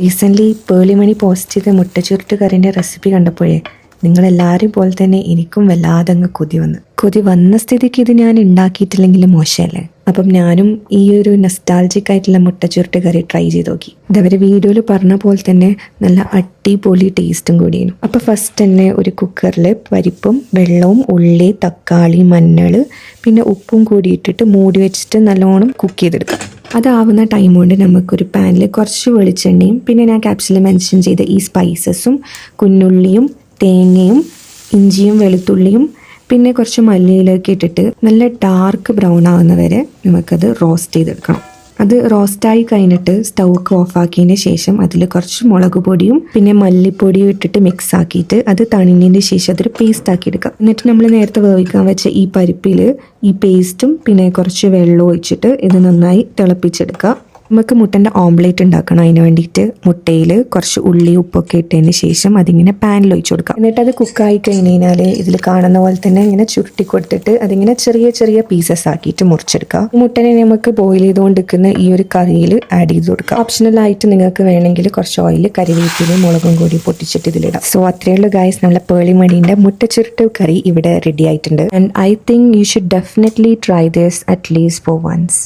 Recently പേളിമണി post ചെയ്ത മുട്ട ചുരുട്ട് കറിൻ്റെ recipe കണ്ടപ്പോഴേ നിങ്ങളെല്ലാവരും പോലെ തന്നെ എനിക്കും വല്ലാതെ അങ്ങ് കൊതി വന്ന സ്ഥിതിക്ക് ഇത് ഞാൻ ഉണ്ടാക്കിയിട്ടില്ലെങ്കിലും മോശമല്ലേ. അപ്പം ഞാനും ഈ ഒരു നൊസ്റ്റാൾജിക് ആയിട്ടുള്ള മുട്ട ചുരുട്ട് കറി ട്രൈ ചെയ്ത് നോക്കി. ഇതവർ വീഡിയോയിൽ പറഞ്ഞ പോലെ തന്നെ നല്ല അടിപൊളി ടേസ്റ്റും കൂടിയാണ്. അപ്പോൾ ഫസ്റ്റ് തന്നെ ഒരു കുക്കറിൽ പരിപ്പും വെള്ളവും ഉള്ളി തക്കാളി മഞ്ഞൾ പിന്നെ ഉപ്പും കൂടി ഇട്ടിട്ട് മൂടി വെച്ചിട്ട് നല്ലോണം കുക്ക് ചെയ്തെടുക്കാം. അതാവുന്ന ടൈം കൊണ്ട് നമുക്കൊരു പാനിൽ കുറച്ച് വെളിച്ചെണ്ണയും പിന്നെ ഞാൻ ക്യാപ്സിൽ മെൻഷൻ ചെയ്ത ഈ സ്പൈസസും കുഞ്ഞുള്ളിയും തേങ്ങയും ഇഞ്ചിയും വെളുത്തുള്ളിയും പിന്നെ കുറച്ച് മല്ലിയിലൊക്കെ ഇട്ടിട്ട് നല്ല ഡാർക്ക് ബ്രൗൺ ആവുന്ന വരെ നമുക്കത് റോസ്റ്റ് ചെയ്തെടുക്കണം. അത് റോസ്റ്റായി കഴിഞ്ഞിട്ട് സ്റ്റൗക്ക് ഓഫാക്കിയതിന് ശേഷം അതിൽ കുറച്ച് മുളക് പൊടിയും പിന്നെ മല്ലിപ്പൊടിയും ഇട്ടിട്ട് മിക്സ് ആക്കിയിട്ട് അത് തണിഞ്ഞതിന് ശേഷം അതൊരു പേസ്റ്റ് ആക്കി എടുക്കാം. എന്നിട്ട് നമ്മൾ നേരത്തെ വേവിക്കാൻ വെച്ച ഈ പരിപ്പിൽ ഈ പേസ്റ്റും പിന്നെ കുറച്ച് വെള്ളം ഒഴിച്ചിട്ട് ഇത് നന്നായി തിളപ്പിച്ചെടുക്കുക. നമുക്ക് മുട്ടൻ്റെ ഓംലേറ്റ് ഉണ്ടാക്കണം. അതിന് വേണ്ടിയിട്ട് മുട്ടയിൽ കുറച്ച് ഉള്ളി ഉപ്പൊക്കെ ഇട്ടതിന് ശേഷം അതിങ്ങനെ പാനിൽ ഒഴിച്ചു കൊടുക്കാം. എന്നിട്ട് അത് കുക്കായി കഴിഞ്ഞാൽ ഇതിൽ കാണുന്ന പോലെ തന്നെ ഇങ്ങനെ ചുരുട്ടി കൊടുത്തിട്ട് അതിങ്ങനെ ചെറിയ ചെറിയ പീസസ് ആക്കിയിട്ട് മുറിച്ചെടുക്കുക. മുട്ടനെ നമുക്ക് ബോയിൽ ചെയ്തുകൊണ്ടിരിക്കുന്ന ഈ ഒരു കറിയിൽ ആഡ് ചെയ്ത് കൊടുക്കുക. ഓപ്ഷണലായിട്ട് നിങ്ങൾക്ക് വേണമെങ്കിൽ കുറച്ച് ഓയിൽ കരിവേപ്പിലയും മുളകും കൂടി പൊട്ടിച്ചിട്ട് ഇതിലിടാം. സോ അത്രയേ ഉള്ളൂ ഗൈസ്, നമ്മളെ പേളിമണീൻ്റെ മുട്ട ചുരുട്ട് കറി ഇവിടെ റെഡി ആയിട്ടുണ്ട്. And I think you should definitely try this at least for once.